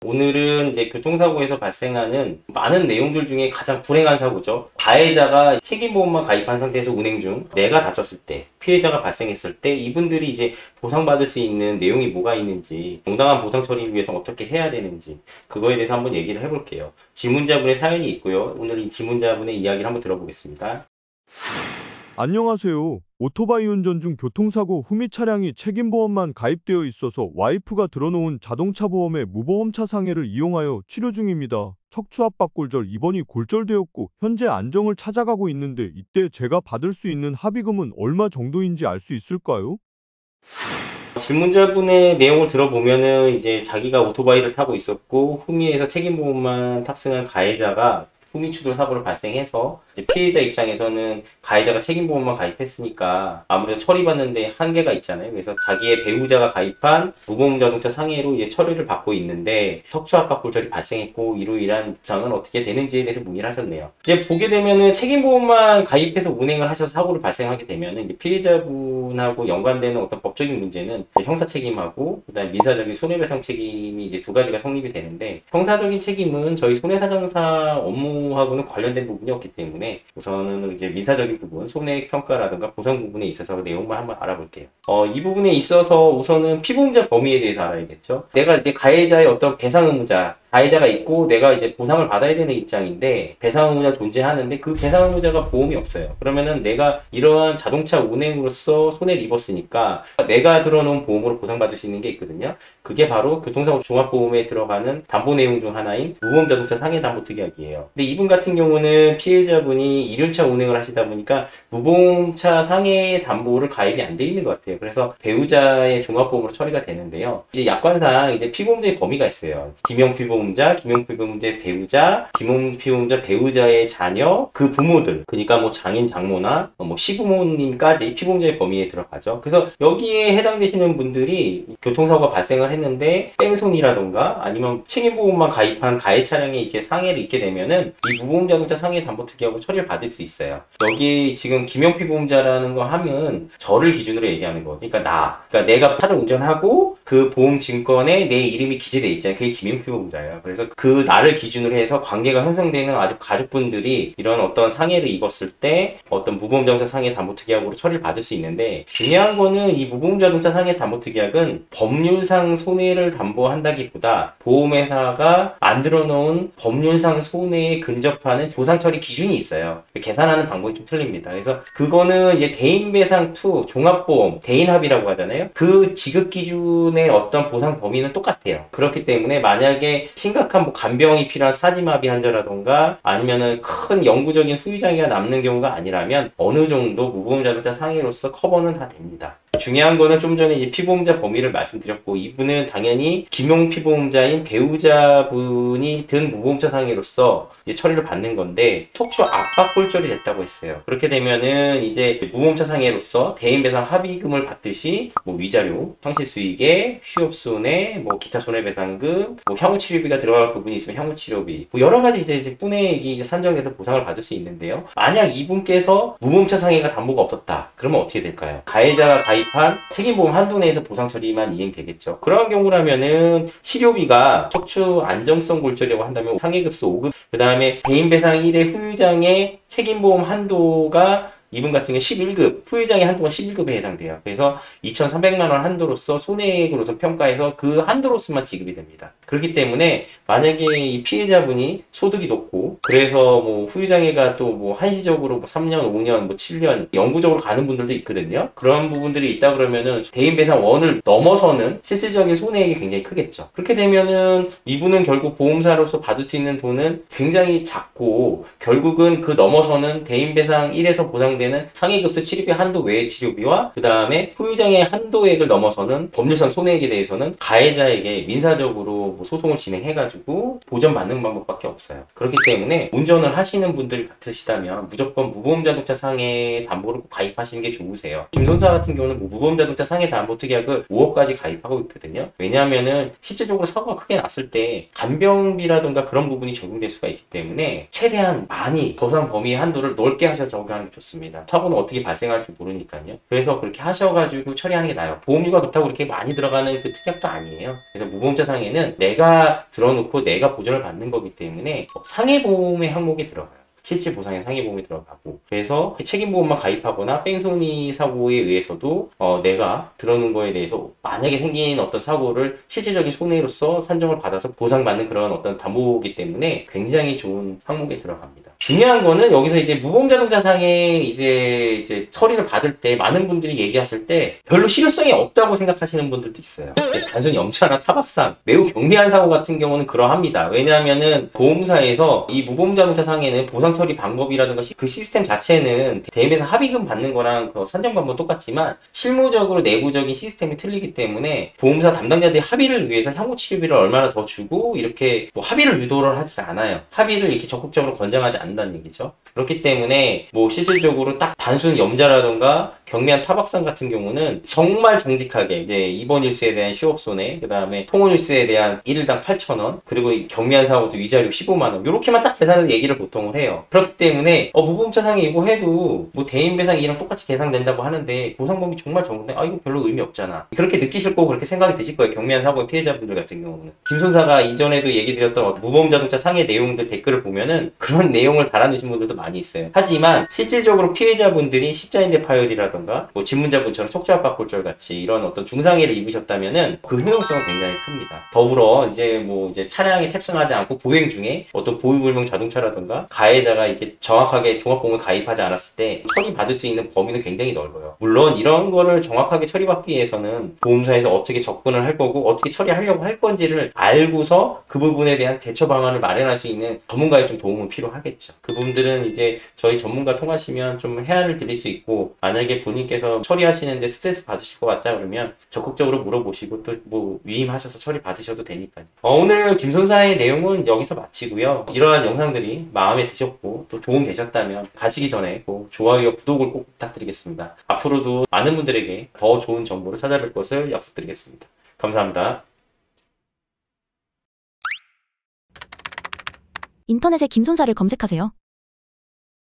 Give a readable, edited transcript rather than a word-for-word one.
오늘은 이제 교통사고에서 발생하는 많은 내용들 중에 가장 불행한 사고죠. 가해자가 책임보험만 가입한 상태에서 운행 중 내가 다쳤을 때, 피해자가 발생했을 때 이분들이 이제 보상받을 수 있는 내용이 뭐가 있는지, 정당한 보상 처리를 위해서 어떻게 해야 되는지, 그거에 대해서 한번 얘기를 해볼게요. 지문자분의 사연이 있고요. 오늘 이 지문자분의 이야기를 한번 들어보겠습니다. 안녕하세요. 오토바이 운전 중 교통사고 후미 차량이 책임보험만 가입되어 있어서 와이프가 들어놓은 자동차 보험의 무보험차 상해를 이용하여 치료 중입니다. 척추압박골절 입원이 골절되었고 현재 안정을 찾아가고 있는데 이때 제가 받을 수 있는 합의금은 얼마 정도인지 알 수 있을까요? 질문자분의 내용을 들어보면은 이제 자기가 오토바이를 타고 있었고 후미에서 책임보험만 탑승한 가해자가 후미 추돌 사고를 발생해서 이제 피해자 입장에서는 가해자가 책임보험만 가입했으니까 아무래도 처리받는데 한계가 있잖아요. 그래서 자기의 배우자가 가입한 무보험 자동차 상해로 이제 처리를 받고 있는데 척추압박골절이 발생했고 이로 인한 부상은 어떻게 되는지에 대해서 문의를 하셨네요. 이제 보게 되면은 책임보험만 가입해서 운행을 하셔서 사고를 발생하게 되면은 이제 피해자분하고 연관되는 어떤 법적인 문제는 형사 책임하고 그다음 민사적인 손해배상 책임이 이제 두 가지가 성립이 되는데, 형사적인 책임은 저희 손해사정사 업무하고는 관련된 부분이 없기 때문에 우선은 이제 민사적인 부분, 손해평가라든가 보상 부분에 있어서 내용만 한번 알아볼게요. 이 부분에 있어서 우선은 피보험자 범위에 대해서 알아야겠죠. 내가 이제 가해자의 어떤 배상 의무자, 가해자가 있고 내가 이제 보상을 받아야 되는 입장인데 배상 의무자 존재하는데 그 배상 의무자가 보험이 없어요. 그러면은 내가 이러한 자동차 운행으로서 손해를 입었으니까 내가 들어놓은 보험으로 보상받을 수 있는 게 있거든요. 그게 바로 교통사고 종합보험에 들어가는 담보 내용 중 하나인 무보험 자동차 상해 담보 특약이에요. 근데 이분 같은 경우는 피해자분이 이륜차 운행을 하시다 보니까 무보험차 상해 담보를 가입이 안 돼 있는 것 같아요. 그래서 배우자의 종합보험으로 처리가 되는데요. 이제 약관상 이제 피보험자의 범위가 있어요. 김용 피보험자, 김용 피보험자의 배우자, 김용 피보험자 배우자의 자녀, 그 부모들, 그러니까 뭐 장인 장모나 뭐 시부모님까지 피보험자의 범위에 들어가죠. 그래서 여기에 해당되시는 분들이 교통사고가 발생을 했는데 뺑소니라던가 아니면 책임보험만 가입한 가해 차량에 이렇게 상해를 입게 되면은 이 무보험 자동차 상해 담보 특약으로 처리를 받을 수 있어요. 여기 지금 김용 피보험자라는 거 하면 저를 기준으로 얘기하는 거. 그러니까 내가 차를 운전하고 그 보험 증권에 내 이름이 기재돼 있잖아요. 그게 김용 피보험자예요. 그래서 그 나를 기준으로 해서 관계가 형성되는 아주 가족분들이 이런 어떤 상해를 입었을 때 어떤 무보험 자동차 상해 담보 특약으로 처리를 받을 수 있는데, 중요한 거는 이 무보험 자동차 상해 담보 특약은 법률상 손해를 담보한다기보다 보험회사가 만들어 놓은 법률상 손해에 근접하는 보상 처리 기준이 있어요. 계산하는 방법이 좀 틀립니다. 그래서 그거는 이제 대인배상 2 종합보험 대인합의라고 하잖아요. 그 지급 기준의 어떤 보상 범위는 똑같아요. 그렇기 때문에 만약에 심각한 뭐 간병이 필요한 사지마비 환자라던가 아니면은 큰 영구적인 후유장애가 남는 경우가 아니라면 어느 정도 무보험 자동차 상해로서 커버는 다 됩니다. 중요한 거는 좀 전에 이제 피보험자 범위를 말씀드렸고, 이분은 당연히 김용 피보험자인 배우자분이 든 무보험차 상해로서 이제 처리를 받는 건데 척추 압박골절이 됐다고 했어요. 그렇게 되면은 이제 무보험차 상해로서 대인배상 합의금을 받듯이 뭐 위자료, 상실수익에 휴업손해, 뭐 기타 손해배상금, 뭐 향후치료비가 들어갈 부분이 있으면 향후치료비, 뭐 여러 가지 이제 분액이 이제 산정해서 보상을 받을 수 있는데요. 만약 이분께서 무보험차 상해가 담보가 없었다. 그러면 어떻게 될까요? 가해자가 가입한 책임보험 한도 내에서 보상 처리만 이행되겠죠. 그런 경우라면은 치료비가 척추 안정성 골절이라고 한다면 상해급수 5급, 그 다음에 대인배상 1회 후유장애 책임보험 한도가 이분 같은 경우 11급, 후유장애 한도가 11급에 해당돼요. 그래서 2,300만 원 한도로서 손해액으로서 평가해서 그 한도로서만 지급이 됩니다. 그렇기 때문에 만약에 이 피해자분이 소득이 높고 그래서 뭐 후유장애가 또 뭐 한시적으로 뭐 3년, 5년, 뭐 7년 영구적으로 가는 분들도 있거든요. 그런 부분들이 있다 그러면은 대인배상 1을 넘어서는 실질적인 손해액이 굉장히 크겠죠. 그렇게 되면은 이분은 결국 보험사로서 받을 수 있는 돈은 굉장히 작고 결국은 그 넘어서는 대인배상 1에서 보상되는 상해급수 치료비 한도 외의 치료비와 그 다음에 후유장애 한도액을 넘어서는 법률상 손해액에 대해서는 가해자에게 민사적으로 뭐 소송을 진행해가지고 보전받는 방법밖에 없어요. 그렇기 때문에 운전을 하시는 분들이 같으시다면 무조건 무보험 자동차 상해 담보를 꼭 가입하시는 게 좋으세요. 김선사 같은 경우는 뭐 무보험 자동차 상해 담보 특약을 5억까지 가입하고 있거든요. 왜냐하면은 실질적으로 사고가 크게 났을 때 간병비라든가 그런 부분이 적용될 수가 있기 때문에 최대한 많이 보상 범위의 한도를 넓게 하셔서 적용하는 게 좋습니다. 합니다. 사고는 어떻게 발생할지 모르니까요. 그래서 그렇게 하셔가지고 처리하는 게 나아요. 보험료가 그렇다고 그렇게 많이 들어가는 그 특약도 아니에요. 그래서 무보험자 상해는 내가 들어놓고 내가 보전을 받는 거기 때문에 상해보험의 항목에 들어가요. 실질 보상의 상해보험이 들어가고, 그래서 책임보험만 가입하거나 뺑소니 사고에 의해서도 내가 들어놓은 거에 대해서 만약에 생긴 어떤 사고를 실질적인 손해로서 산정을 받아서 보상받는 그런 어떤 담보이기 때문에 굉장히 좋은 항목에 들어갑니다. 중요한 거는 여기서 이제 무보험자동차 상해 이제 처리를 받을 때 많은 분들이 얘기하실 때 별로 실효성이 없다고 생각하시는 분들도 있어요. 단순히 염차나 타박상, 매우 경미한 사고 같은 경우는 그러합니다. 왜냐하면은 보험사에서 이 무보험자동차 상해는 보상 처리 방법이라든가 그 시스템 자체는 대입에서 합의금 받는 거랑 그 산정 방법은 똑같지만 실무적으로 내부적인 시스템이 틀리기 때문에 보험사 담당자들이 합의를 위해서 향후 치료비를 얼마나 더 주고 이렇게 뭐 합의를 유도를 하지 않아요. 합의를 이렇게 적극적으로 권장하지 않는다는 얘기죠. 그렇기 때문에 뭐 실질적으로 딱 단순 염자라던가 경미한 타박상 같은 경우는 정말 정직하게 이제 입원 일수에 대한 휴업 손해, 그 다음에 통원 일수에 대한 1일당 8,000원, 그리고 이 경미한 사고도 위자료 15만 원 이렇게만 딱 계산해서 얘기를 보통을 해요. 그렇기 때문에 무보험차 상해 이거 해도 뭐 대인 배상 이랑 똑같이 계산된다고 하는데 보상범위 정말 적은데 이거 별로 의미 없잖아. 그렇게 느끼실 거고 그렇게 생각이 드실 거예요. 경미한 사고의 피해자분들 같은 경우는. 김선사가 이전에도 얘기 드렸던 무보험자동차 상해 내용들 댓글을 보면은 그런 내용을 달아주신 분들도 많이 있어요. 하지만 실질적으로 피해자분들이 십자인대 파열이라던가 뭐 진문자분처럼 척추압박골절 같이 이런 어떤 중상해를 입으셨다면은 그 효용성은 굉장히 큽니다. 더불어 이제 차량이 탑승하지 않고 보행 중에 어떤 보유불명 자동차라던가 가해자가 이렇게 정확하게 종합보험을 가입하지 않았을 때 처리받을 수 있는 범위는 굉장히 넓어요. 물론 이런 거를 정확하게 처리받기 위해서는 보험사에서 어떻게 접근을 할 거고 어떻게 처리하려고 할 건지를 알고서 그 부분에 대한 대처 방안을 마련할 수 있는 전문가의 좀 도움은 필요하겠죠. 그분들은 이제 저희 전문가 통하시면 좀 해안을 드릴 수 있고, 만약에 본인께서 처리하시는데 스트레스 받으실 것 같다 그러면 적극적으로 물어보시고 또 뭐 위임하셔서 처리 받으셔도 되니까요. 오늘 김선사의 내용은 여기서 마치고요. 이러한 영상들이 마음에 드셨고 또 도움 되셨다면 가시기 전에 꼭 좋아요와 구독을 꼭 부탁드리겠습니다. 앞으로도 많은 분들에게 더 좋은 정보를 찾아뵐 것을 약속드리겠습니다. 감사합니다. 인터넷에 김선사를 검색하세요.